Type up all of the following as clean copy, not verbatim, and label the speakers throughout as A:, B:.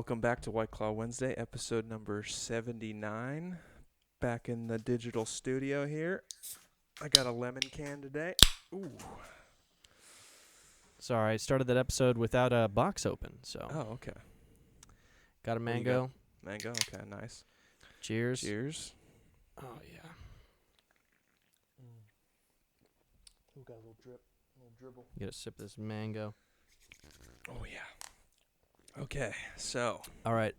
A: Welcome back to White Claw Wednesday, episode number 79. Back in the digital studio here. I got a lemon can today. Ooh.
B: Sorry, I started that episode without a box open, so.
A: Oh, okay.
B: Got a
A: What do you
B: mango.
A: Mango, okay, nice.
B: Cheers.
A: Cheers.
B: Oh, yeah.
A: Ooh, got a little drip, a little dribble.
B: You gotta sip this mango.
A: Oh, yeah. Okay, so.
B: All right,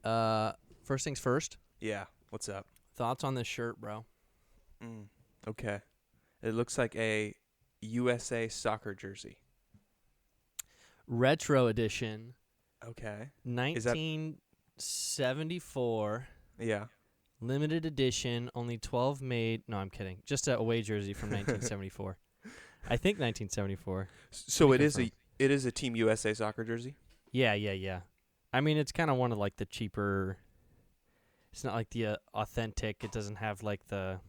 B: first things first.
A: Yeah, what's up?
B: Thoughts on this shirt, bro?
A: Okay. It looks like a USA soccer jersey.
B: Retro edition.
A: Okay.
B: 1974.
A: Yeah.
B: Limited edition, only 12 made. No, I'm kidding. Just a away jersey from 1974. I think 1974.
A: So it is a Team USA soccer jersey?
B: Yeah. I mean, it's kind of one of, like, the cheaper. It's not like the authentic. It doesn't have, like, the.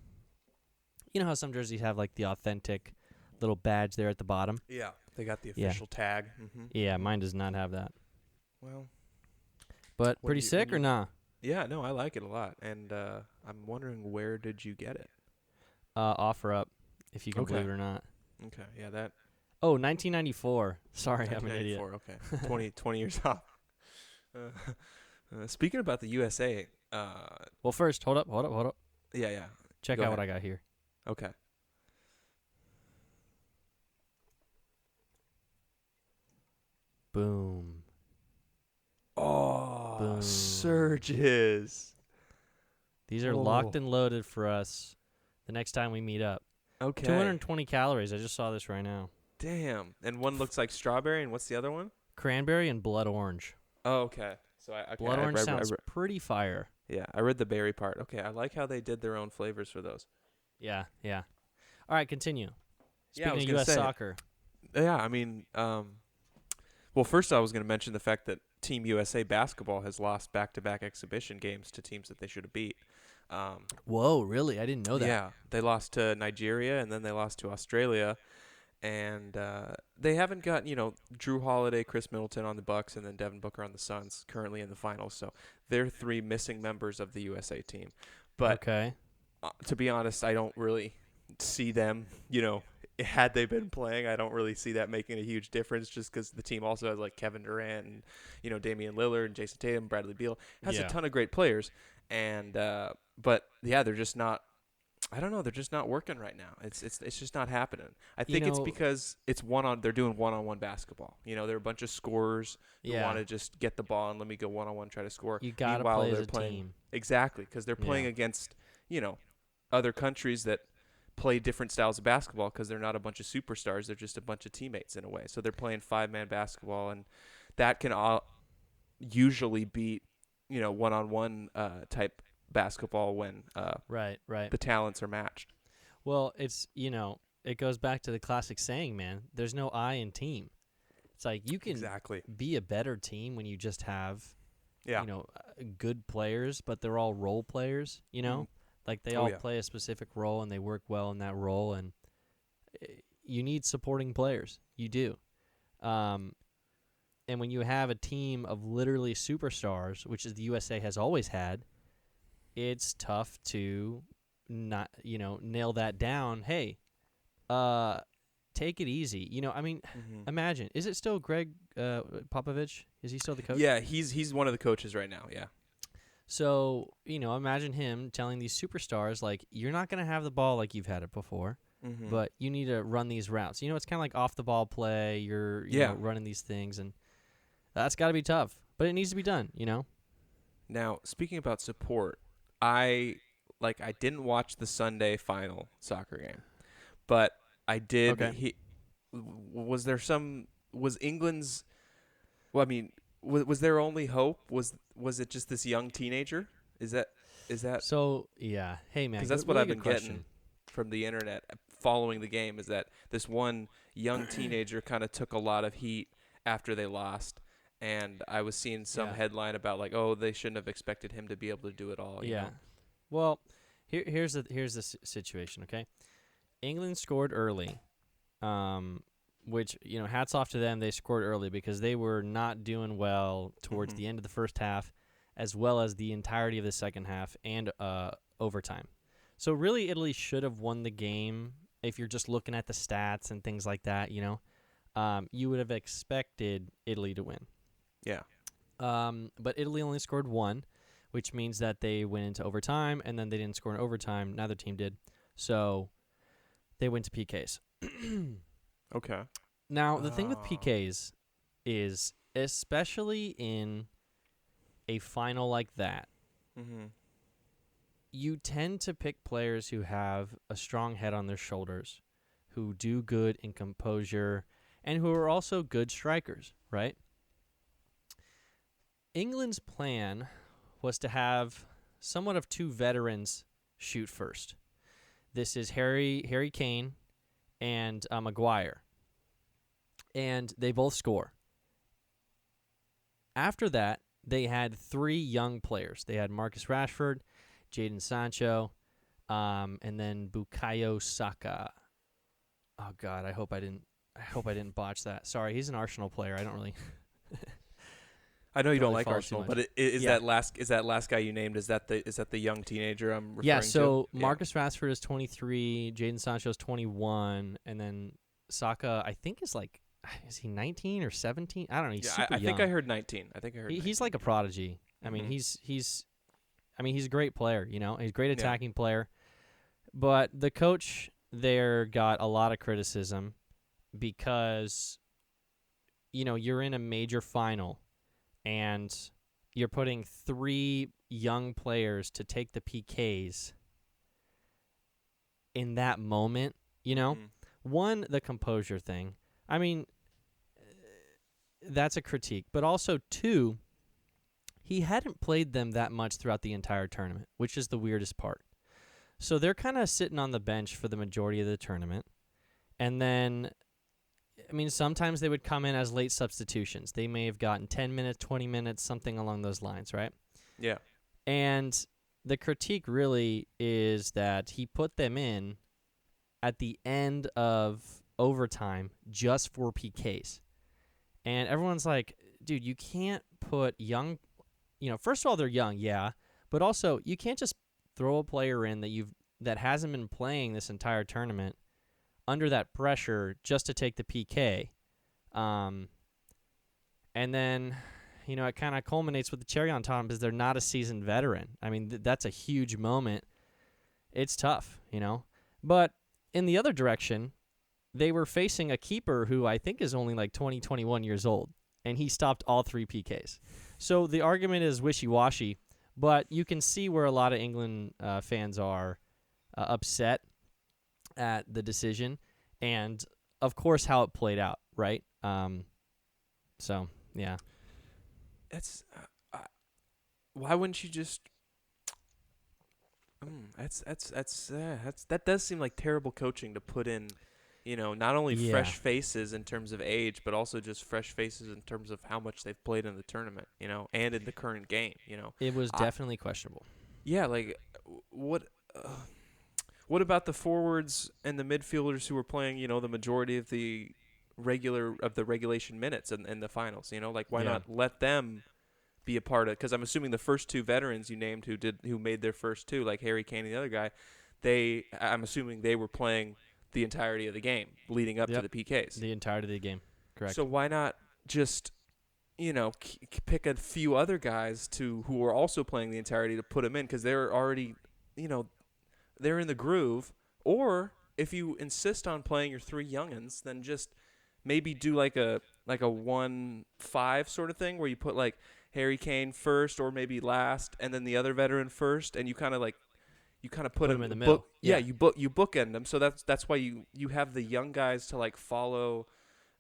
B: You know how some jerseys have, like, the authentic little badge there at the bottom?
A: Yeah. They got the official tag. Mm-hmm.
B: Yeah, mine does not have that.
A: Well.
B: But pretty sick or nah?
A: Yeah, no, I like it a lot. And I'm wondering, where did you get it?
B: Offer up, if you can
A: Okay.
B: believe it or not.
A: Okay, yeah, that.
B: Oh, 1994. Sorry, I'm an idiot.
A: 1994, okay. 20 years off. Speaking about the USA.
B: Well, first, hold up.
A: Yeah.
B: Check
A: Go
B: out
A: ahead.
B: what I got here.
A: Okay.
B: Boom.
A: Oh,
B: Boom.
A: surges.
B: These are locked and loaded for us the next time we meet up.
A: Okay.
B: 220 calories. I just saw this right now.
A: Damn. And one looks like strawberry, and what's the other one?
B: Cranberry and blood orange.
A: Oh, okay. So I
B: Blood orange sounds pretty fire.
A: Yeah, I read the berry part. Okay, I like how they did their own flavors for those.
B: Yeah. All right, continue.
A: Yeah, I was
B: Speaking of
A: gonna
B: U.S.
A: say,
B: soccer.
A: Yeah, I mean, well, first I was going to mention the fact that Team USA basketball has lost back-to-back exhibition games to teams that they should have beat.
B: Whoa, really? I didn't know that.
A: Yeah, they lost to Nigeria, and then they lost to Australia. And they haven't got, Drew Holiday, Chris Middleton on the Bucks, and then Devin Booker on the Suns currently in the finals. So they're three missing members of the USA team. But
B: Okay.
A: To be honest, I don't really see them, had they been playing, I don't really see that making a huge difference just because the team also has, like, Kevin Durant and, Damian Lillard and Jason Tatum, Bradley Beal. Has a ton of great players. And but, yeah, they're just not. I don't know. They're just not working right now. It's just not happening. I think it's because they're doing one-on-one basketball. They're a bunch of scorers who want to just get the ball and let me go one-on-one, try to score.
B: You got to play as a team.
A: Exactly, because they're playing against, other countries that play different styles of basketball because they're not a bunch of superstars. They're just a bunch of teammates in a way. So they're playing five-man basketball, and that can usually beat, one-on-one type basketball when
B: Right.
A: the talents are matched.
B: Well, it's, it goes back to the classic saying, man, there's no I in team. It's like you can be a better team when you just have, good players, but they're all role players, Like they all play a specific role and they work well in that role, and you need supporting players. You do. And when you have a team of literally superstars, which is the USA has always had, it's tough to not, nail that down. Hey, take it easy. Imagine. Is it still Greg Popovich? Is he still the coach?
A: Yeah, he's one of the coaches right now, yeah.
B: So, imagine him telling these superstars, like, you're not going to have the ball like you've had it before, but you need to run these routes. It's kind of like off-the-ball play. You're running these things, and that's got to be tough. But it needs to be done,
A: Now, speaking about support, I didn't watch the Sunday final soccer game, but I did.
B: Okay.
A: Was England's? Well, I mean, was their only hope? Was it just this young teenager? Is that?
B: So yeah. Hey man,
A: because that's what I've been getting from the internet following the game. Is that this one young teenager kind of took a lot of heat after they lost. And I was seeing some headline about, like, oh, they shouldn't have expected him to be able to do it all. You know?
B: Well, here's the situation. Okay, England scored early, which hats off to them. They scored early because they were not doing well towards the end of the first half. as well as the entirety of the second half and overtime. So really, Italy should have won the game if you're just looking at the stats and things like that, you would have expected Italy to win.
A: Yeah.
B: But Italy only scored 1, which means that they went into overtime, and then they didn't score in overtime. Neither team did. So they went to PKs.
A: Okay.
B: Now, the thing with PKs is, especially in a final like that, you tend to pick players who have a strong head on their shoulders, who do good in composure, and who are also good strikers, right? England's plan was to have somewhat of 2 veterans shoot first. This is Harry Kane and Maguire. And they both score. After that, they had 3 young players. They had Marcus Rashford, Jadon Sancho, and then Bukayo Saka. Oh God, I hope I didn't botch that. Sorry, he's an Arsenal player. I don't really.
A: I know you don't like Arsenal, but is that last guy you named? Is that the young teenager I'm referring to?
B: Yeah. So Marcus Rashford is 23, Jadon Sancho is 21, and then Saka I think is he 19 or 17? I don't know. He's super young.
A: I think I heard 19.
B: He's like a prodigy. I mean, he's a great player. He's a great attacking player. But the coach there got a lot of criticism because you're in a major final. And you're putting 3 young players to take the PKs in that moment, One, the composure thing. I mean, that's a critique. But also, 2, he hadn't played them that much throughout the entire tournament, which is the weirdest part. So they're kind of sitting on the bench for the majority of the tournament. And then, sometimes they would come in as late substitutions. They may have gotten 10 minutes, 20 minutes, something along those lines, right?
A: Yeah.
B: And the critique really is that he put them in at the end of overtime just for PKs. And everyone's like, dude, you can't put young, first of all, they're young, yeah, but also you can't just throw a player in that hasn't been playing this entire tournament under that pressure just to take the PK. And then, it kind of culminates with the cherry on top because they're not a seasoned veteran. I mean, that's a huge moment. It's tough, But in the other direction, they were facing a keeper who I think is only 20, 21 years old, and he stopped all 3 PKs. So the argument is wishy-washy, but you can see where a lot of England fans are upset at the decision, and of course how it played out, right? So yeah,
A: it's why wouldn't you just? That does seem like terrible coaching to put in, not only fresh faces in terms of age, but also just fresh faces in terms of how much they've played in the tournament, and in the current game,
B: It was definitely questionable.
A: Yeah, what about the forwards and the midfielders who were playing, the majority of the regulation minutes in the finals? Why not let them be a part of? Because I'm assuming the first 2 veterans you named who made their first 2, like Harry Kane and the other guy, I'm assuming they were playing the entirety of the game leading up to the PKs.
B: The entirety of the game, correct.
A: So why not just pick a few other guys who are also playing the entirety to put them in, because they're already they're in the groove. Or if you insist on playing your 3 youngins, then just maybe do like a 1-5 sort of thing where you put Harry Kane first or maybe last, and then the other veteran first, and you kind of put them
B: in the middle.
A: You bookend them. So that's why you have the young guys to follow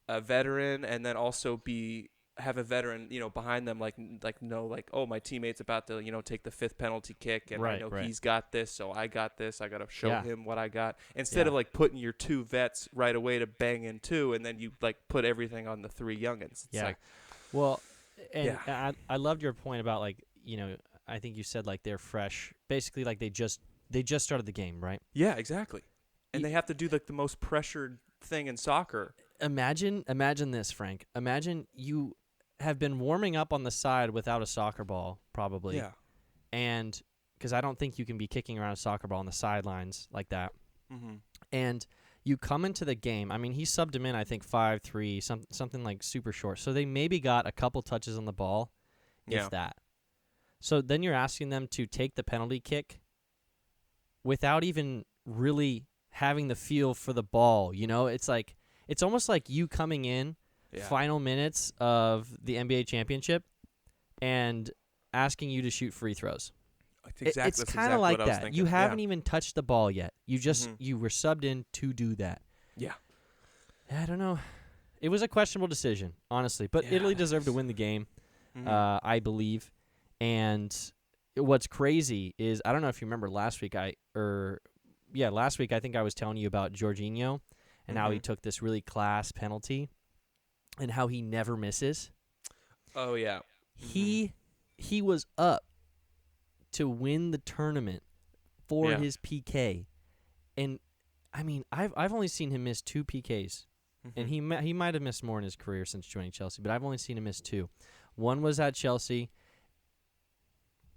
A: a veteran, and then also have a veteran, behind them, oh, my teammate's about to, take the 5th penalty kick, and I know he's got this, so I got this. I got to show him what I got. Instead of putting your 2 vets right away to bang in 2, and then you put everything on the 3 youngins. It's
B: well, and I loved your point about I think you said they're fresh, basically they just started the game, right?
A: Yeah, exactly. And they have to do the most pressured thing in soccer.
B: Imagine this, Frank. Imagine you have been warming up on the side without a soccer ball, probably.
A: Yeah.
B: And because I don't think you can be kicking around a soccer ball on the sidelines like that.
A: Mm-hmm.
B: And you come into the game. I mean, he subbed him in, I think, 5-3, something like super short. So they maybe got a couple touches on the ball, if that. So then you're asking them to take the penalty kick without even really having the feel for the ball. You know, it's almost like you coming in final minutes of the NBA championship and asking you to shoot free throws. It's kind of like that. You haven't even touched the ball yet. You just you were subbed in to do that.
A: Yeah.
B: I don't know. It was a questionable decision, honestly, but Italy deserved to win the game, I believe. And what's crazy is, I don't know if you remember last week I think I was telling you about Jorginho and how he took this really class penalty and how he never misses.
A: Oh yeah.
B: He was up to win the tournament for his PK. And I mean, I've only seen him miss 2 PKs. And he might have missed more in his career since joining Chelsea, but I've only seen him miss 2. One was at Chelsea,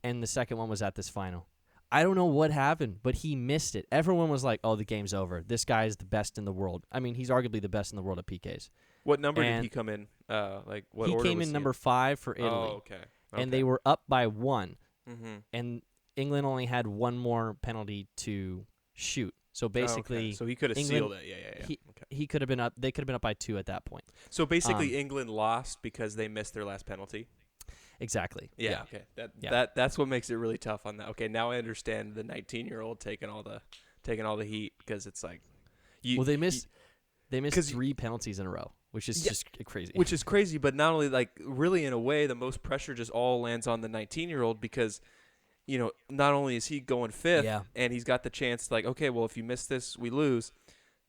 B: and the second one was at this final. I don't know what happened, but he missed it. Everyone was like, "Oh, the game's over. This guy is the best in the world." I mean, he's arguably the best in the world at PKs.
A: What number did he come in? What
B: he
A: order
B: came
A: was
B: in
A: he
B: number 5 for Italy.
A: Oh, okay.
B: And they were up by 1. And England only had one more penalty to shoot. So basically,
A: so he could have sealed it. Yeah.
B: He could have been up. They could have been up by 2 at that point.
A: So basically, England lost because they missed their last penalty.
B: Exactly.
A: Yeah. Okay. That's what makes it really tough on that. Okay. Now I understand the 19-year-old taking all the heat, because it's like,
B: they missed 3 penalties in a row, which is just crazy.
A: Which is crazy, but not only, like, really in a way, the most pressure just all lands on the 19-year-old, because, you know, not only is he going 5th and he's got the chance, like, okay, well, if you miss this, we lose.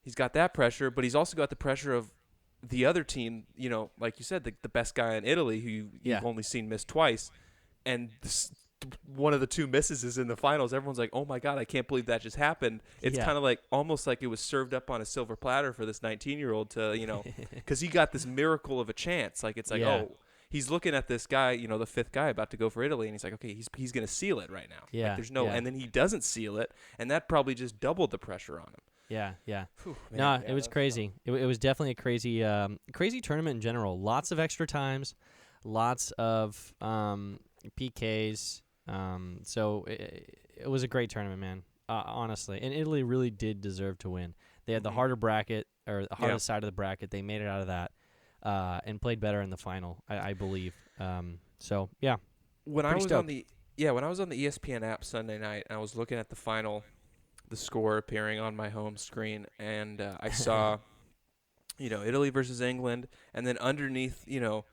A: He's got that pressure, but he's also got the pressure of the other team, you know, like you said, the best guy in Italy who you've only seen miss twice. And one of the 2 misses is in the finals. Everyone's like, oh, my God, I can't believe that just happened. It's kind of like almost like it was served up on a silver platter for this 19-year-old to, you know, because he got this miracle of a chance. Like, it's like, oh, he's looking at this guy, you know, the 5th guy about to go for Italy, and he's like, okay, he's going to seal it right now.
B: Yeah.
A: Like, there's no, and then he doesn't seal it, and that probably just doubled the pressure on him.
B: Yeah.
A: Whew,
B: it was crazy. It was definitely a crazy tournament in general. Lots of extra times, lots of PKs. So it was a great tournament, man. Honestly, and Italy really did deserve to win. They had the harder bracket, or the hardest side of the bracket. They made it out of that, and played better in the final, I believe. So yeah.
A: When I was on the ESPN app Sunday night, I was looking at the final, the score appearing on my home screen, and I saw, you know, Italy versus England, and then underneath, you know,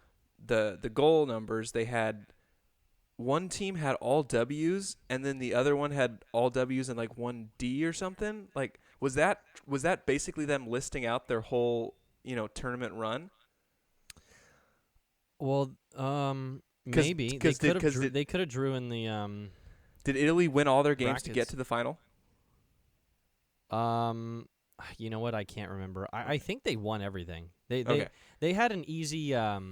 A: the goal numbers, they had, one team had all W's, and then the other one had all W's and like 1 D or something. Like, was that basically them listing out their whole, you know, tournament run?
B: Well, maybe they could have drew in the.
A: Did Italy win all their games
B: brackets
A: to get to the final?
B: You know what? I can't remember. I think they won everything. They had an easy not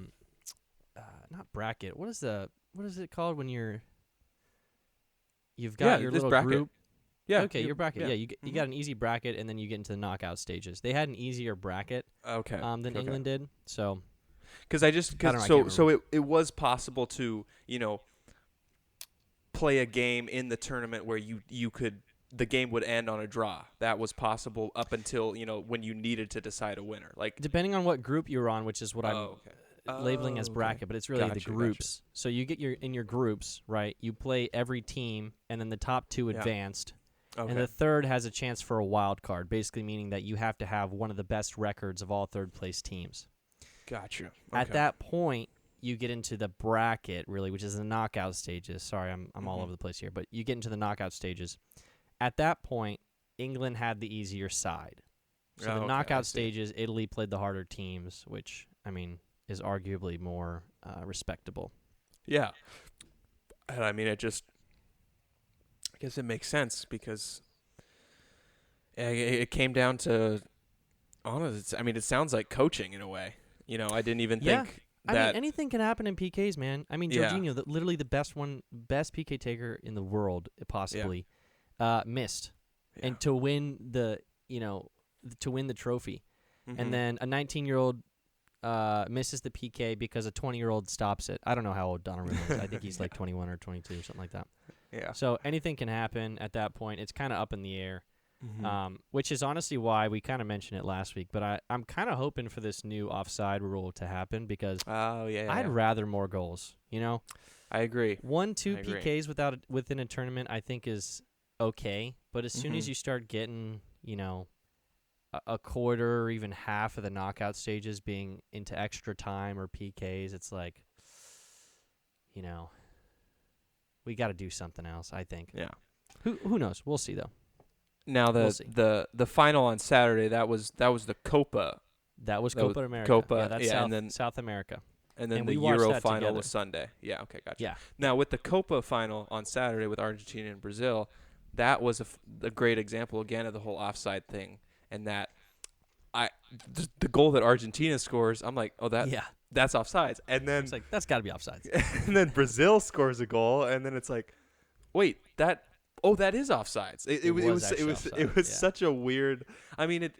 B: bracket. What is it called when you've got your little
A: bracket.
B: group?
A: Yeah.
B: Okay, your bracket. Yeah, you got an easy bracket, and then you get into the knockout stages. They had an easier bracket.
A: Okay.
B: Than England did. So.
A: Because it was possible to, you know, play a game in the tournament where you could, the game would end on a draw. That was possible up until, you know, when you needed to decide a winner. Like,
B: depending on what group you were on, which is what I'm labeling as bracket, but it's really the groups. Gotcha. So you get in your groups, right? You play every team, and then the top 2 advanced. Okay. And the third has a chance for a wild card, basically meaning that you have to have one of the best records of all third-place teams.
A: Gotcha. Okay.
B: At that point, you get into the bracket, really, which is the knockout stages. Sorry, I'm all over the place here, but you get into the knockout stages. At that point, England had the easier side. So the knockout stages, Italy played the harder teams, which, I mean, is arguably more respectable.
A: Yeah. And I mean, I guess it makes sense, because it came down to, honestly, I mean, it sounds like coaching in a way. You know, I didn't even think
B: I mean, anything can happen in PKs, man. I mean, Jorginho, literally the best PK taker in the world, possibly, missed, and to win the trophy, and then a 19-year-old misses the PK because a 20-year-old stops it. I don't know how old Donnarumma is. I think he's like 21 or 22 or something like that.
A: Yeah.
B: So anything can happen at that point. It's kind of up in the air, which is honestly why we kind of mentioned it last week. But I'm kind of hoping for this new offside rule to happen because I'd rather more goals.
A: I agree.
B: 1-2 PKs within a tournament I think is okay, but as soon as you start getting a quarter or even half of the knockout stages being into extra time or PKs, it's like, we got to do something else, I think.
A: Yeah.
B: Who knows? We'll see though.
A: Now the final on Saturday, that was the Copa.
B: That was Copa America.
A: Copa,
B: that's South America.
A: And then the Euro final was Sunday. Yeah, okay, gotcha.
B: Yeah.
A: Now with the Copa final on Saturday with Argentina and Brazil, that was a great example again of the whole offside thing, and that the goal that Argentina scores, I'm like, that's offsides. And then
B: it's like, that's got to be offsides.
A: And then Brazil scores a goal, and then it's like, wait, that is offsides. It was such a weird. I mean, it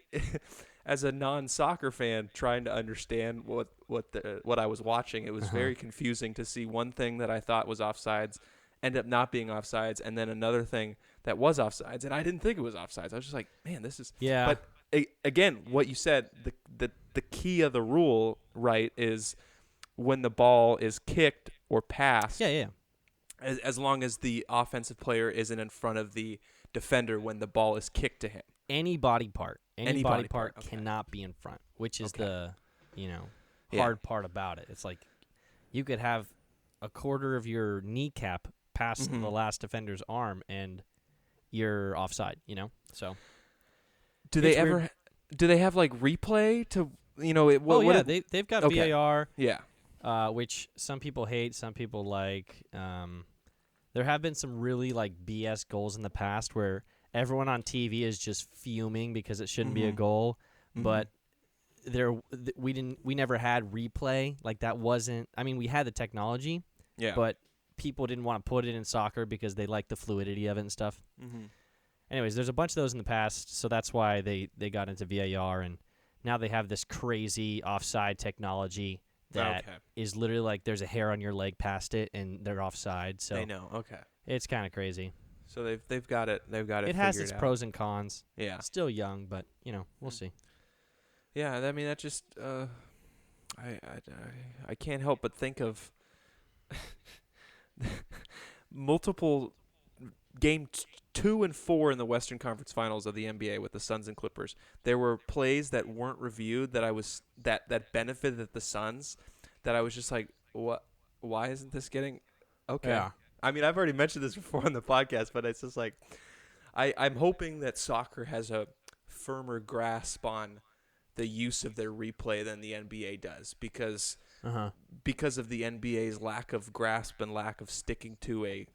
A: as a non-soccer fan trying to understand what I was watching, it was very confusing to see one thing that I thought was offsides end up not being offsides, and then another thing that was offsides, and I didn't think it was offsides. I was just like, man, this is But again, what you said, the key of the rule, right, is when the ball is kicked or passed.
B: Yeah.
A: As long as the offensive player isn't in front of the defender when the ball is kicked to him.
B: Any body part cannot be in front, which is the hard part about it. It's like you could have a quarter of your kneecap past the last defender's arm and you're offside, So
A: do they have like replay to
B: they've got VAR.
A: Yeah.
B: Which some people hate, some people like. There have been some really like BS goals in the past where everyone on TV is just fuming because it shouldn't be a goal, but we never had replay. Like that wasn't. I mean, we had the technology, but people didn't want to put it in soccer because they like the fluidity of it and stuff. Anyways, there's a bunch of those in the past, so that's why they got into VAR, and now they have this crazy offside technology that is literally like there's a hair on your leg past it, and they're offside. So
A: they know. Okay,
B: it's kind of crazy.
A: So they've got it.
B: It has its pros and cons.
A: Yeah,
B: still young, but we'll see.
A: Yeah, I mean that just I can't help but think of multiple game 2 and 4 in the Western Conference Finals of the NBA with the Suns and Clippers. There were plays that weren't reviewed that benefited the Suns that I was just like, what? Why isn't this getting okay?
B: Yeah.
A: I mean, I've already mentioned this before on the podcast, but it's just like I'm hoping that soccer has a firmer grasp on the use of their replay than the NBA does because of the NBA's lack of grasp and lack of sticking to a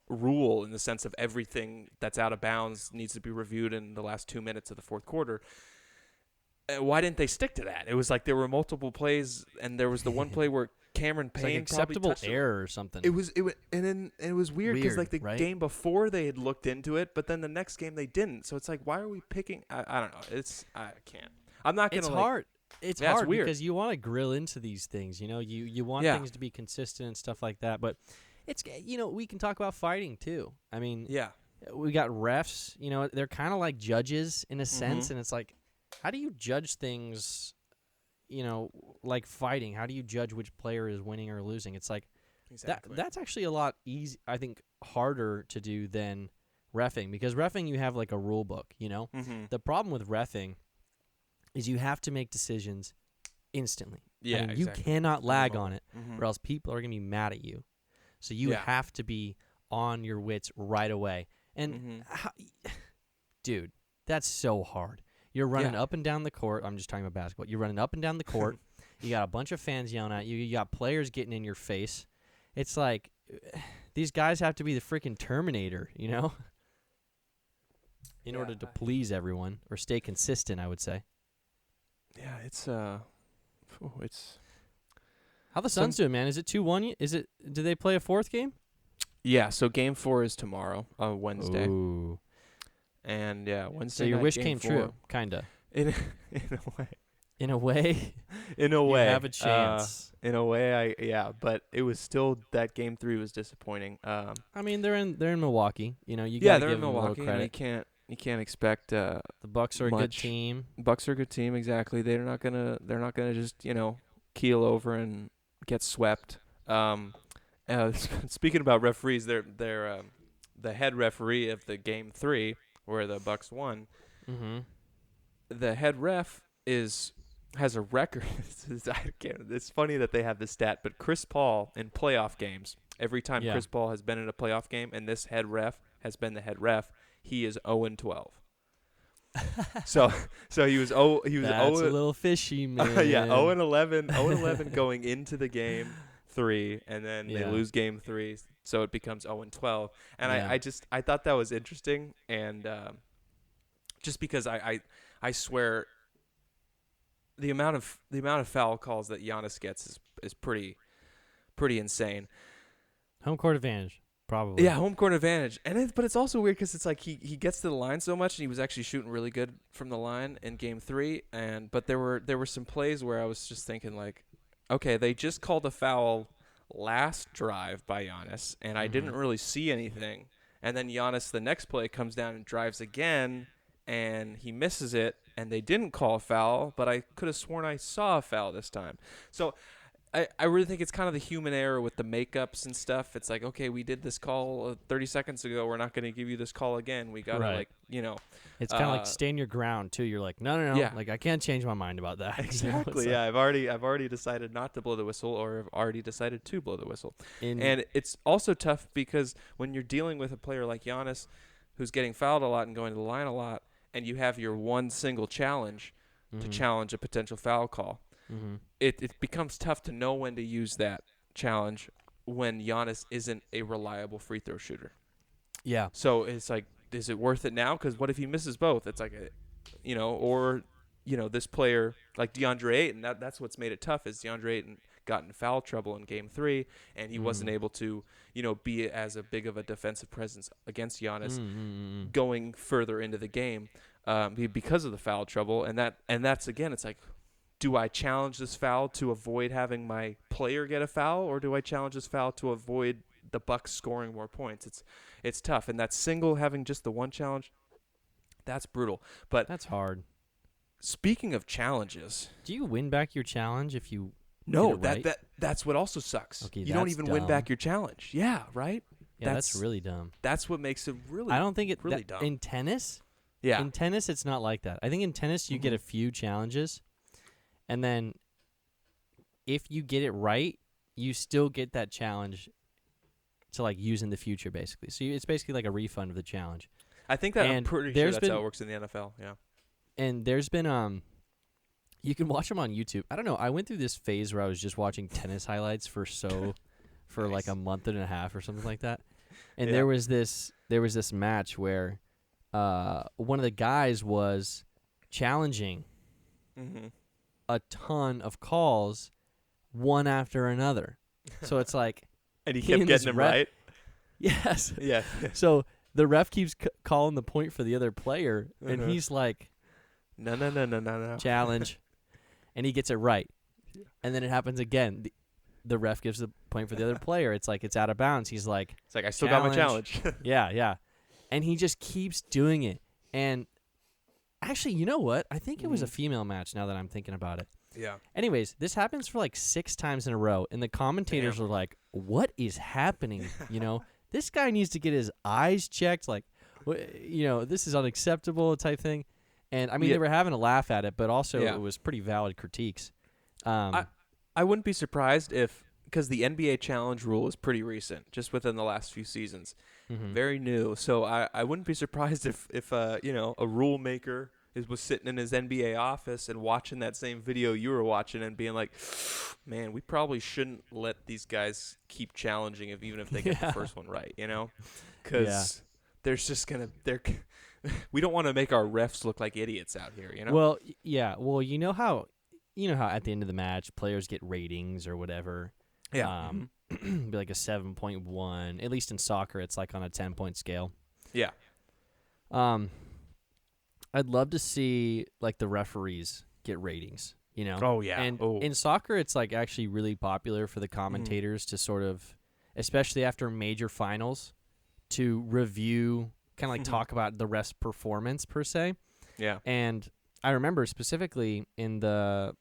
A: rule in the sense of everything that's out of bounds needs to be reviewed in the last 2 minutes of the fourth quarter. Why didn't they stick to that? It was like there were multiple plays, and there was the one play where Cameron Payne
B: like acceptable error or something.
A: It was it was weird because like the game before they had looked into it, but then the next game they didn't. So it's like, why are we picking? I don't know. I can't. I'm not gonna.
B: It's hard. It's hard because you want to grill into these things. You want things to be consistent and stuff like that, but. It's we can talk about fighting too. I mean, we got refs. They're kind of like judges in a sense, and it's like, how do you judge things? Like fighting. How do you judge which player is winning or losing? It's like that's actually a lot easy. I think harder to do than reffing because reffing you have like a rule book. The problem with reffing is you have to make decisions instantly.
A: Yeah,
B: I mean, you cannot lag on it, or else people are gonna be mad at you. So you have to be on your wits right away. And, dude, that's so hard. You're running up and down the court. I'm just talking about basketball. You're running up and down the court. You got a bunch of fans yelling at you. You got players getting in your face. It's like these guys have to be the freaking Terminator, in order to please everyone or stay consistent, I would say.
A: Yeah, it's
B: How the Suns doing, man? Is it 2-1? Do they play a fourth game?
A: Yeah, so Game 4 is tomorrow, Wednesday.
B: Ooh.
A: And, Wednesday
B: So your
A: night,
B: wish
A: Game
B: came
A: 4.
B: true, kind of.
A: In a way.
B: In a way?
A: In a way.
B: You have a chance.
A: In a way, but it was still, that Game 3 was disappointing.
B: I mean, they're in Milwaukee. You know, you
A: yeah,
B: got to
A: they're
B: give
A: in
B: them a little
A: Milwaukee,
B: credit.
A: you can't expect
B: The Bucks are
A: much.
B: a good team.
A: Bucks are a good team, exactly. They're not gonna just keel over and get swept. Speaking about referees, they're the head referee of the Game 3 where the Bucks won.
B: Mm-hmm.
A: The head ref has a record. It's funny that they have this stat, but Chris Paul in playoff games, every time Chris Paul has been in a playoff game and this head ref has been the head ref, he is 0-12. so he was
B: That's a little fishy, man.
A: yeah, 0-11 going into the Game 3, and then they lose Game 3, so it becomes 0-12. And I thought that was interesting, and just because I swear the amount of foul calls that Giannis gets is pretty insane.
B: Home court advantage, probably.
A: Yeah, home court advantage. But it's also weird because it's like he gets to the line so much, and he was actually shooting really good from the line in Game 3. But there were some plays where I was just thinking like, okay, they just called a foul last drive by Giannis, and I didn't really see anything. And then Giannis, the next play, comes down and drives again, and he misses it, and they didn't call a foul, but I could have sworn I saw a foul this time. So I really think it's kind of the human error with the makeups and stuff. It's like, okay, we did this call 30 seconds ago. We're not going to give you this call again. We got to,
B: It's kind of like stand your ground, too. You're like, no.
A: Yeah.
B: Like, I can't change my mind about that.
A: Exactly, yeah. I've already decided not to blow the whistle, or I've already decided to blow the whistle. And it's also tough because when you're dealing with a player like Giannis who's getting fouled a lot and going to the line a lot, and you have your one single challenge to challenge a potential foul call, it becomes tough to know when to use that challenge when Giannis isn't a reliable free throw shooter.
B: Yeah.
A: So it's like, is it worth it now? Because what if he misses both? It's like, this player like DeAndre Ayton, that's what's made it tough is DeAndre Ayton got in foul trouble in Game 3, and he wasn't able to, be as a big of a defensive presence against Giannis going further into the game because of the foul trouble. And that's, again, it's like, do I challenge this foul to avoid having my player get a foul, or do I challenge this foul to avoid the Bucks scoring more points? It's tough, and that single having just the one challenge, that's brutal. But
B: that's hard.
A: Speaking of challenges,
B: do you win back your challenge if you?
A: No,
B: get it right?
A: that's what also sucks.
B: Okay,
A: you don't even win back your challenge. Yeah, right.
B: Yeah, that's really dumb.
A: That's what makes it really.
B: I don't think it
A: really dumb
B: in tennis.
A: Yeah,
B: in tennis it's not like that. I think in tennis you get a few challenges. And then if you get it right, you still get that challenge to like use in the future, basically. So it's basically like a refund of the challenge.
A: I think that I'm pretty sure that's how it works in the NFL. Yeah.
B: And there's been you can watch them on YouTube. I don't know. I went through this phase where I was just watching tennis highlights for nice. Like a month and a half or something like that. And there was this match where one of the guys was challenging a ton of calls one after another. So it's like
A: and he kept getting them right.
B: Yes.
A: Yeah.
B: So the ref keeps calling the point for the other player, and he's like,
A: no.
B: Challenge. And he gets it right. Yeah. And then it happens again. The ref gives the point for the other player. It's like it's out of bounds. He's like,
A: it's like, I still got my challenge.
B: Yeah. And he just keeps doing it. And actually, you know what? I think it was a female match now that I'm thinking about it.
A: Yeah.
B: Anyways, this happens for like 6 times in a row. And the commentators are like, what is happening? This guy needs to get his eyes checked. Like, this is unacceptable type thing. And, I mean, they were having a laugh at it, but also it was pretty valid critiques.
A: I wouldn't be surprised because the NBA challenge rule is pretty recent, just within the last few seasons. Very new. So I wouldn't be surprised if a rule maker was sitting in his NBA office and watching that same video you were watching and being like, man, we probably shouldn't let these guys keep challenging even if they get the first one right, Because there's just we don't want to make our refs look like idiots out here,
B: Well, yeah. Well, you know how you know how at the end of the match players get ratings or whatever.
A: Yeah.
B: Be like a 7.1. At least in soccer, it's like on a 10-point scale.
A: Yeah.
B: I'd love to see like the referees get ratings, you know?
A: Oh, yeah.
B: And in soccer, it's like actually really popular for the commentators to sort of, especially after major finals, to review, kind of like talk about the ref's performance per se.
A: Yeah.
B: And I remember specifically in the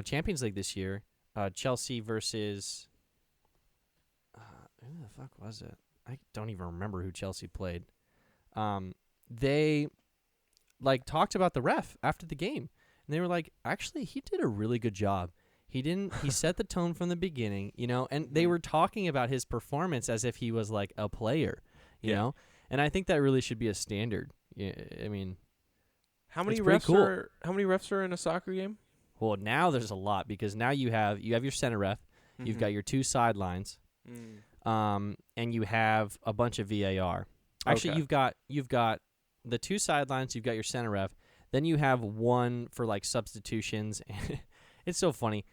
B: Champions League this year, Chelsea versus who the fuck was it? I don't even remember who Chelsea played. They like talked about the ref after the game, and they were like, actually, he did a really good job. He set the tone from the beginning, you know, and they were talking about his performance as if he was like a player, you know, and I think that really should be a standard. I mean,
A: how many refs are in a soccer game?
B: Well, now there's a lot because now you have your center ref, you've got your two sidelines, and you have a bunch of VAR. Actually, you've got the two sidelines, you've got your center ref, then you have one for like substitutions. It's so funny.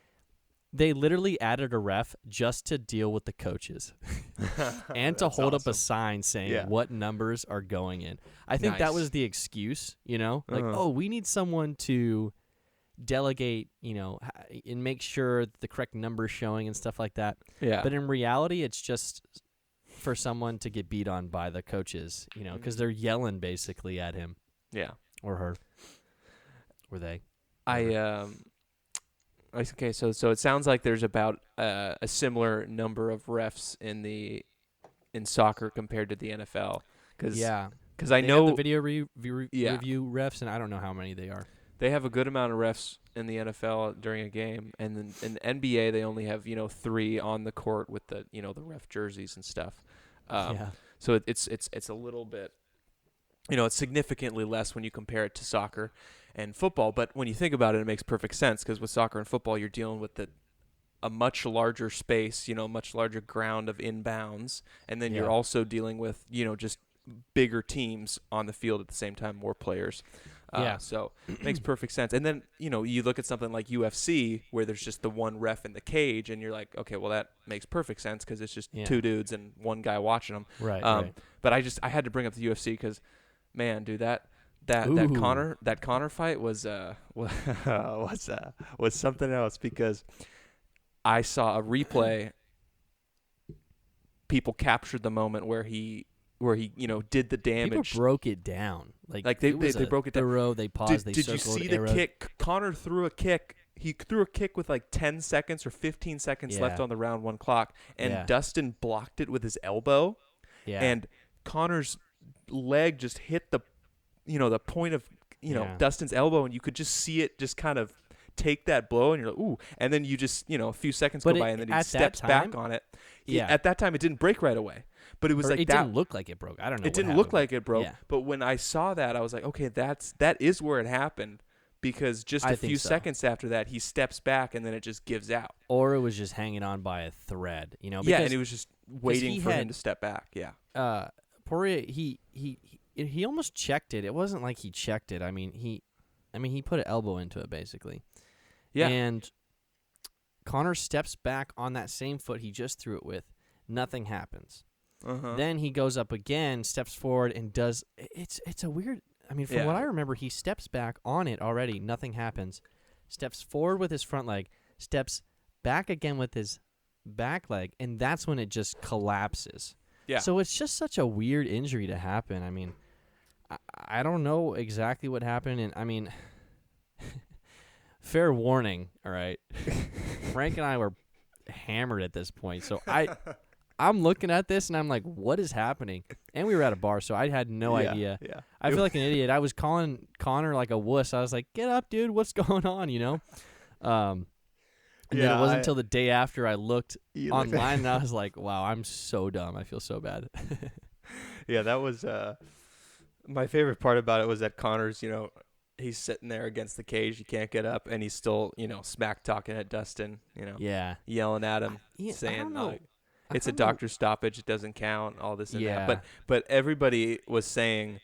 B: They literally added a ref just to deal with the coaches and to hold up a sign saying what numbers are going in. I think that was the excuse, you know, like, oh, we need someone to delegate, you know, and make sure that the correct numbers showing and stuff like that.
A: Yeah.
B: But in reality, it's just for someone to get beat on by the coaches, you know, because they're yelling basically at him.
A: Yeah.
B: Or her. Or they.
A: Okay, so it sounds like there's about a similar number of refs in soccer compared to the NFL. Because I know
B: the video review refs, and I don't know how many they are.
A: They have a good amount of refs in the NFL during a game, and then in the NBA they only have 3 on the court with the the ref jerseys and stuff. So it's a little bit, it's significantly less when you compare it to soccer and football. But when you think about it, it makes perfect sense because with soccer and football, you're dealing with a much larger space, much larger ground of inbounds, and then you're also dealing with just bigger teams on the field at the same time, more players. So it makes perfect sense. And then, you look at something like UFC where there's just the one ref in the cage and you're like, okay, well, that makes perfect sense because it's just 2 dudes and one guy watching them.
B: Right.
A: But I had to bring up the UFC because, man, dude, that Conor fight was something else because I saw a replay. People captured the moment where he did the damage.
B: People broke it down. Like
A: they broke it down.
B: They paused.
A: Did you see the kick? Conor threw a kick. He threw a kick with like 10 seconds or 15 seconds left on the round 1 clock, and Dustin blocked it with his elbow. Yeah. And Conor's leg just hit the point of Dustin's elbow, and you could just see it just kind of take that blow, and you're like, ooh. And then you just a few seconds go by, and then he steps back on it. At that time, it didn't break right away. But it was it
B: didn't look like it broke. I don't know.
A: It didn't look like it broke. Yeah. But when I saw that, I was like, okay, that is where it happened, because just a few seconds after that, he steps back and then it just gives out.
B: Or it was just hanging on by a thread,
A: and it was just waiting for him to step back. Yeah.
B: Poirier, he almost checked it. It wasn't like he checked it. I mean, he put an elbow into it basically. Yeah. And Conor steps back on that same foot he just threw it with. Nothing happens. Then he goes up again, steps forward, and does. It's a weird. I mean, from what I remember, he steps back on it already. Nothing happens. Steps forward with his front leg. Steps back again with his back leg, and that's when it just collapses. Yeah. So it's just such a weird injury to happen. I mean, I don't know exactly what happened, and I mean, fair warning. All right, Frank and I were hammered at this point, so I'm looking at this, and I'm like, what is happening? And we were at a bar, so I had no idea. Yeah. I feel like an idiot. I was calling Conor like a wuss. I was like, get up, dude. What's going on, And then it wasn't until the day after I looked online, and I was like, wow, I'm so dumb. I feel so bad.
A: Yeah, that was my favorite part about it was that Conor's, he's sitting there against the cage. He can't get up, and he's still, smack talking at Dustin, yelling at him, saying, it's a doctor's stoppage. It doesn't count. All this and that. But everybody was saying,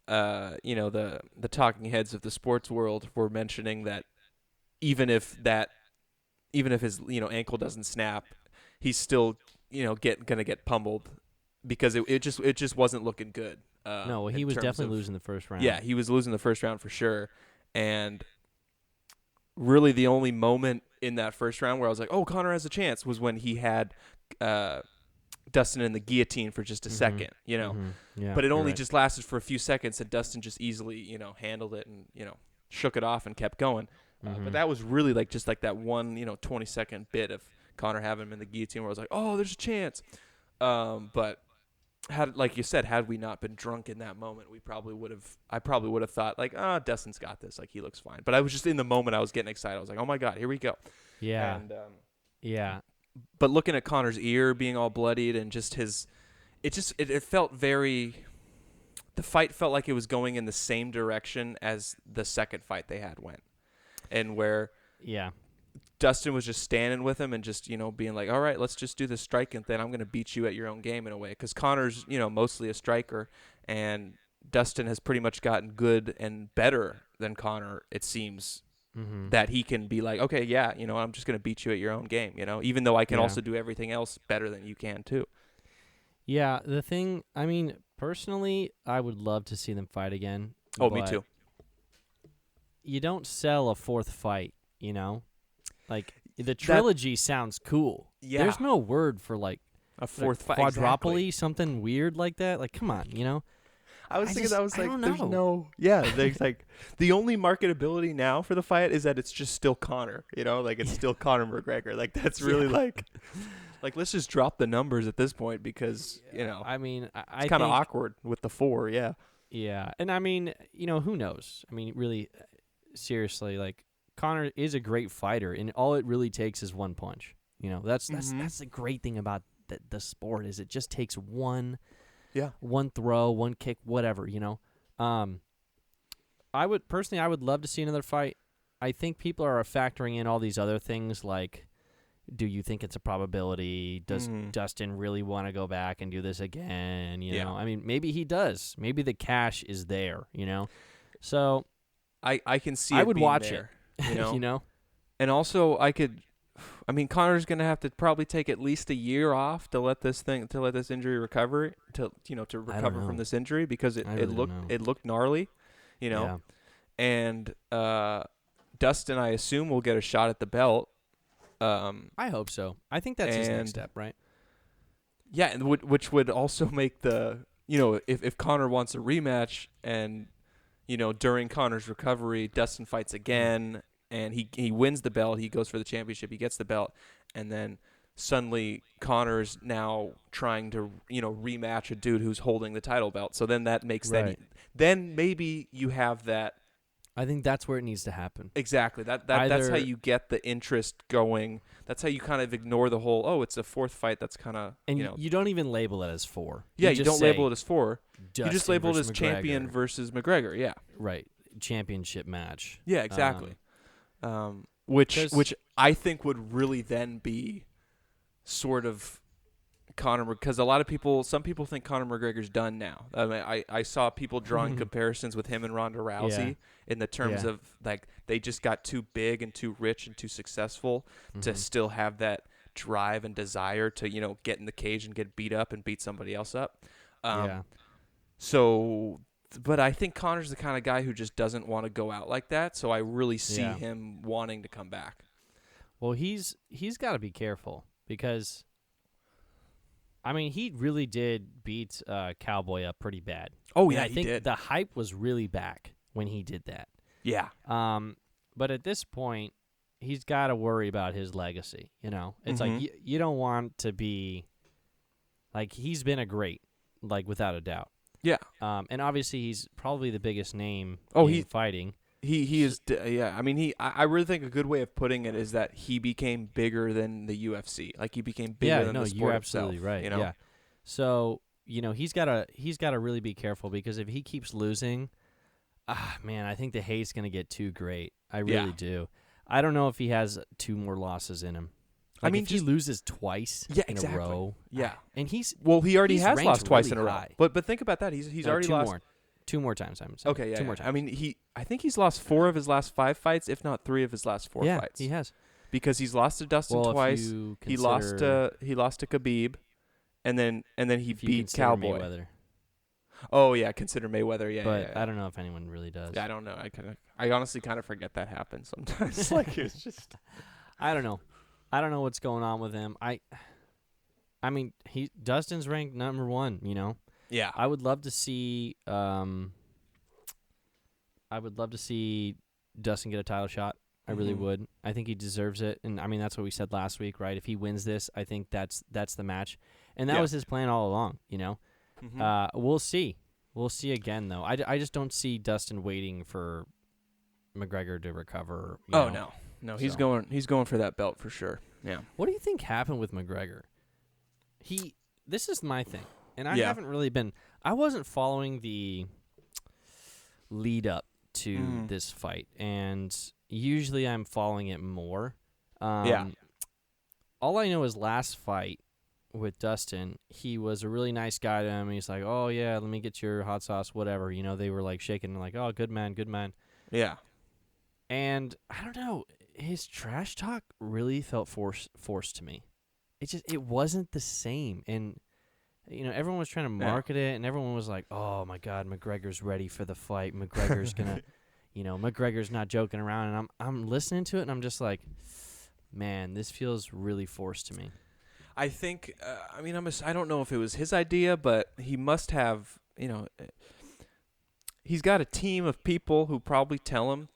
A: the talking heads of the sports world were mentioning that even if his ankle doesn't snap, he's still gonna get pummeled because it just wasn't looking good.
B: No, he was definitely losing the first round.
A: Yeah, he was losing the first round for sure, and really the only moment in that first round where I was like, oh, Conor has a chance was when he had Dustin in the guillotine for just a second,
B: Yeah,
A: but it only
B: right.
A: just lasted for a few seconds, and Dustin just easily handled it and shook it off and kept going. But that was really just that one 20-second bit of Conor having him in the guillotine where I was like, oh, there's a chance. But like you said, had we not been drunk in that moment, I probably would have thought Dustin's got this, he looks fine. But I was just in the moment, I was getting excited. I was like, oh my God, here we go.
B: Yeah.
A: And
B: yeah.
A: But looking at Conor's ear being all bloodied and just it felt very. The fight felt like it was going in the same direction as the second fight they had went, and where Dustin was just standing with him and just being like, all right, let's just do the striking thing. I'm going to beat you at your own game in a way, because Conor's mostly a striker, and Dustin has pretty much gotten good and better than Conor. It seems that he can be like, okay, yeah, I'm just going to beat you at your own game, even though I can also do everything else better than you can too.
B: Yeah, the thing, I mean, personally, I would love to see them fight again.
A: Oh, me too.
B: You don't sell a fourth fight, the trilogy sounds cool.
A: Yeah.
B: There's no word for
A: a fourth fight.
B: Quadropoly,
A: Exactly.
B: something weird like that. Come on,
A: I was thinking, there's
B: know.
A: there's the only marketability now for the fight is that it's just still Conor, it's still Conor McGregor. That's really let's just drop the numbers at this point, because,
B: I mean,
A: it's kind of awkward with the 4. Yeah.
B: Yeah. And I mean, who knows? I mean, really, seriously, Conor is a great fighter, and all it really takes is one punch. That's the great thing about the sport, is it just takes one throw, one kick, whatever, I would love to see another fight. I think people are factoring in all these other things, do you think it's a probability? Does Dustin really want to go back and do this again? I mean, maybe he does. Maybe the cash is there, So
A: I can see
B: I would watch
A: there,
B: it,
A: And also Conor's going to have to probably take at least a year off to let this injury recover, to recover from this injury, because it looked gnarly,
B: Yeah.
A: And Dustin, I assume, will get a shot at the belt.
B: I hope so. I think that's his next step, right?
A: Yeah, and which would also make if Conor wants a rematch, and during Conor's recovery, Dustin fights again, and he wins the belt, he goes for the championship, he gets the belt, and then suddenly Conor's now trying to rematch a dude who's holding the title belt. So then that makes then maybe you have that.
B: I think that's where it needs to happen.
A: Exactly. That's how you get the interest going. That's how you kind of ignore the whole, it's a fourth fight. That's kind of,
B: you don't even label it as 4.
A: Yeah, you don't label it as 4.
B: Dustin,
A: you just label it as
B: McGregor.
A: champion versus McGregor. Yeah.
B: Right. Championship match.
A: Yeah, exactly. Which I think would really then be sort of Conor, because some people think Conor McGregor's done now. I mean, I saw people drawing comparisons with him and Ronda Rousey in the terms of they just got too big and too rich and too successful to still have that drive and desire to get in the cage and get beat up and beat somebody else up. So, but I think Conor's the kind of guy who just doesn't want to go out like that. So I really see him wanting to come back.
B: Well, he's got to be careful, because I mean, he really did beat Cowboy up pretty bad.
A: Oh,
B: and
A: yeah,
B: I think
A: did.
B: The hype was really back when he did that.
A: Yeah.
B: But at this point, he's got to worry about his legacy. It's you don't want to be he's been a great, without a doubt.
A: Yeah.
B: And obviously he's probably the biggest name
A: in
B: fighting.
A: He is. Yeah. I mean, I really think a good way of putting it is that he became bigger than the UFC. He became bigger than the sport
B: you're absolutely
A: itself,
B: right. Yeah. So he's got to really be careful, because if he keeps losing, man, I think the hate's gonna get too great. I really do. I don't know if he has 2 more losses in him. If he loses twice in a row,
A: yeah,
B: and he
A: already has lost twice in a row.
B: High.
A: But think about that. He's already
B: 2
A: lost.
B: more. 2 more times, I'm saying.
A: Okay, yeah.
B: 2 more times.
A: I mean, I think he's lost 4 of his last 5 fights, if not 3 of his last 4 fights.
B: Yeah, he has.
A: Because he's lost to Dustin twice. He lost to Khabib, and then he beat Cowboy.
B: Mayweather.
A: Oh yeah, consider Mayweather. Yeah,
B: but
A: yeah.
B: I don't know if anyone really does.
A: Yeah, I don't know. I honestly kind of forget that happens sometimes. Like it's just.
B: I don't know. I don't know what's going on with him. I mean, Dustin's ranked number 1. You know.
A: Yeah.
B: I would love to see. Dustin get a title shot. I really would. I think he deserves it, and I mean that's what we said last week, right? If he wins this, I think that's the match, and that was his plan all along. You know. We'll see. We'll see again, though. I just don't see Dustin waiting for McGregor to recover. You know?
A: No. He's going for that belt for sure. Yeah.
B: What do you think happened with McGregor? This is my thing, and I haven't really been. I wasn't following the lead up to this fight, and usually I'm following it more. All I know is last fight with Dustin, he was a really nice guy to him. He's like, "Oh yeah, let me get your hot sauce, whatever." You know, they were like shaking, like, "Oh, good man, good man."
A: Yeah.
B: And I don't know, his trash talk really felt forced to me. It wasn't the same, and you know, everyone was trying to market it, and everyone was like, "Oh my God, McGregor's ready for the fight. McGregor's gonna, you know, McGregor's not joking around." And I'm listening to it, and I'm just like, "Man, this feels really forced to me."
A: I think, I don't know if it was his idea, but he must have, you know, he's got a team of people who probably tell him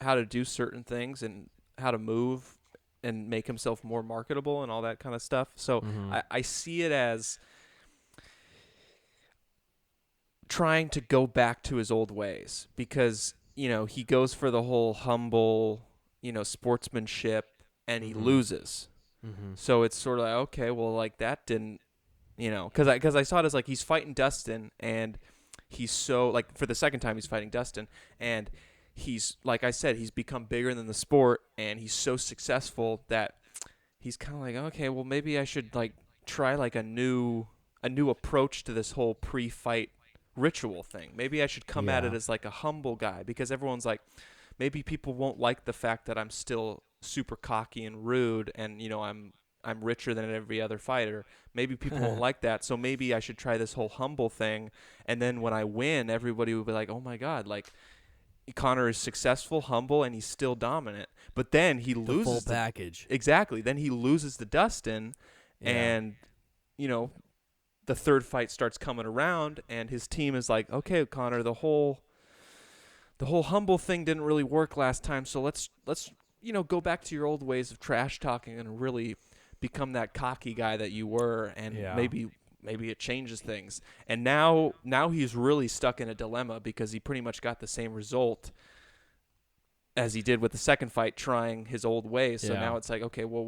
A: how to do certain things and how to move and make himself more marketable and all that kind of stuff. So I see it as trying to go back to his old ways because, you know, he goes for the whole humble, you know, sportsmanship and he loses. So it's sort of like, okay, well, like that didn't, you know, because I saw it as like he's fighting Dustin and he's so like for the second time he's fighting Dustin and he's like I said he's become bigger than the sport and he's so successful that he's kind of like, okay, well maybe I should like try like a new approach to this whole pre-fight ritual thing. Maybe I should come at it as like a humble guy because everyone's like maybe people won't like the fact that I'm still super cocky and rude and you know I'm richer than every other fighter. Maybe people won't like that, so maybe I should try this whole humble thing and then when I win everybody will be like, oh my God, like Conor is successful, humble, and he's still dominant. But then he loses
B: the full package.
A: Exactly. Then he loses to Dustin and you know the third fight starts coming around and his team is like, okay, Conor, the whole humble thing didn't really work last time, so let's you know, go back to your old ways of trash talking and really become that cocky guy that you were, and maybe it changes things. And now he's really stuck in a dilemma because he pretty much got the same result as he did with the second fight, trying his old ways. So now it's like, okay, well,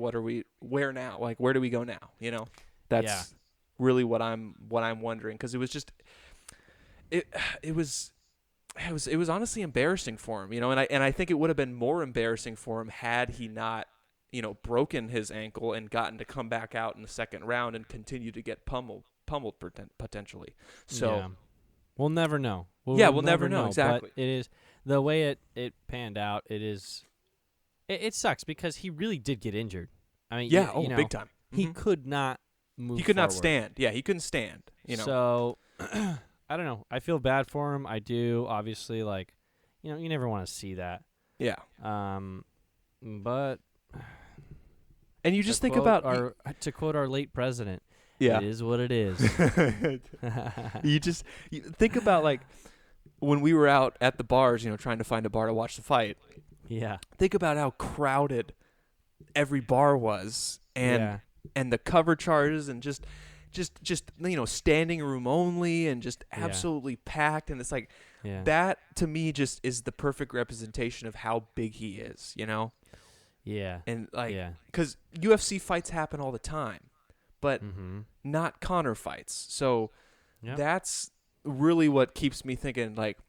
A: where now? Like, where do we go now? You know, that's really what I'm wondering because it was just it was honestly embarrassing for him, you know, and I think it would have been more embarrassing for him had he not, you know, broken his ankle and gotten to come back out in the second round and continue to get pummeled potentially. So
B: we'll never know.
A: We'll never know exactly.
B: But it is the way it panned out. It sucks because he really did get injured. I mean, you know,
A: big time.
B: He could not move.
A: He could not
B: forward.
A: stand. Yeah, he couldn't stand. You know.
B: So. I don't know. I feel bad for him. I do. Obviously, like, you know, you never want to see that.
A: Yeah.
B: But.
A: And you just think about
B: to quote our late president.
A: Yeah.
B: It is what it is.
A: you think about like when we were out at the bars, you know, trying to find a bar to watch the fight.
B: Yeah.
A: Think about how crowded every bar was, and the cover charges, and just you know, standing room only and just absolutely packed, and it's like that to me just is the perfect representation of how big he is, you know?
B: Yeah.
A: And like cuz UFC fights happen all the time, but not Conor fights. So that's really what keeps me thinking like,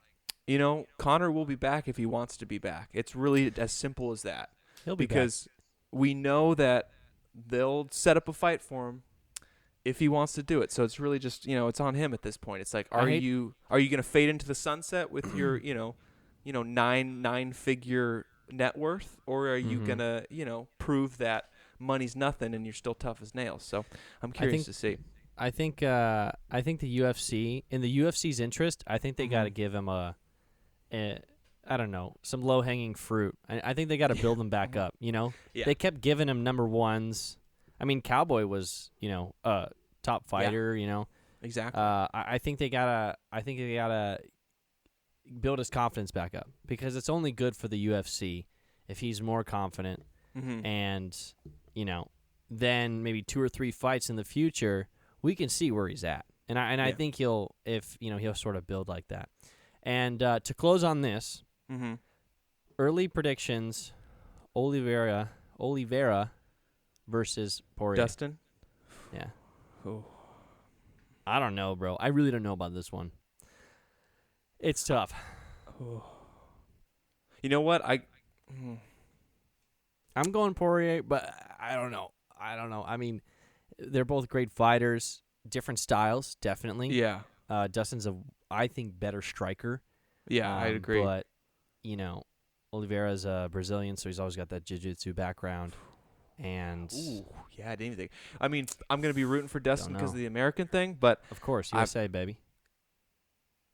A: you know, Conor will be back if he wants to be back. It's really as simple as that.
B: He'll be
A: because we know that they'll set up a fight for him if he wants to do it. So it's really just, it's on him at this point. It's like, are you going to fade into the sunset with your, nine figure net worth, or are you going to, prove that money's nothing and you're still tough as nails? So I'm curious to see.
B: I think the UFC, in the UFC's interest, I think they got to give him I don't know, some low-hanging fruit. I think they got to build him back up, Yeah. They kept giving him number ones. I mean, Cowboy was, a top fighter,
A: Exactly.
B: I think they gotta build his confidence back up, because it's only good for the UFC if he's more confident, and, then maybe 2 or 3 fights in the future, we can see where he's at. And I think he'll sort of build like that. And to close on this, early predictions: Oliveira versus Poirier.
A: Dustin?
B: Yeah.
A: Oh.
B: I don't know, bro. I really don't know about this one. It's tough.
A: Oh. You know what?
B: I'm going Poirier, but I don't know. I mean, they're both great fighters, different styles, definitely.
A: Yeah.
B: Dustin's I think, better striker.
A: Yeah, I agree.
B: But, Oliveira's a Brazilian, so he's always got that jiu-jitsu background. And
A: I didn't even think. I mean, I'm going to be rooting for Dustin because of the American thing, but
B: of course, USA, baby.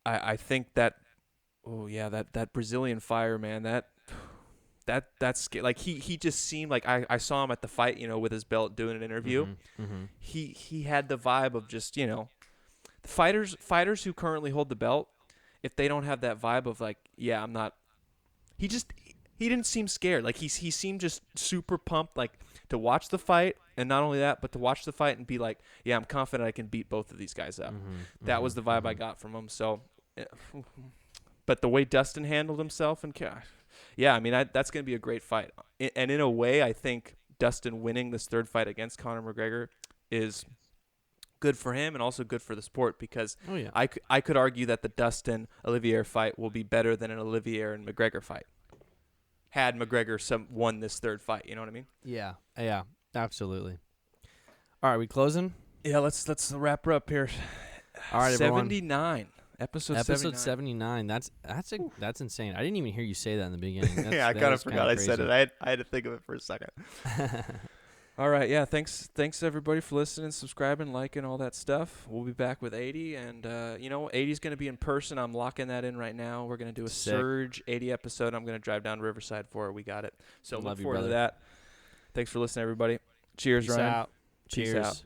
A: I think that that Brazilian fire, man, that's like he just seemed like I saw him at the fight, with his belt doing an interview. He had the vibe of just, fighters who currently hold the belt, if they don't have that vibe of like, I'm not, he didn't seem scared. Like he seemed just super pumped, like to watch the fight, and not only that, but to watch the fight and be like, I'm confident I can beat both of these guys up. That was the vibe I got from him. So, but the way Dustin handled himself, and I mean, that's going to be a great fight. And in a way, I think Dustin winning this third fight against Conor McGregor is good for him and also good for the sport, because I could argue that the Dustin Olivier fight will be better than an Olivier and McGregor fight had McGregor won this third fight. You know what I mean?
B: Yeah, absolutely. All right, we closing?
A: Yeah, let's wrap her up here.
B: All right,
A: 79.
B: Episode 79. That's insane. I didn't even hear you say that in the beginning.
A: I kind of forgot I said it. I had to think of it for a second. All right, thanks everybody for listening, subscribing, liking, all that stuff. We'll be back with 80, and 80's going to be in person. I'm locking that in right now. We're going to do a Surge 80 episode. I'm going to drive down to Riverside for it. We got it. So look forward to that. Thanks for listening, everybody. Cheers,
B: Peace
A: Ryan.
B: out. Cheers.
A: Peace out.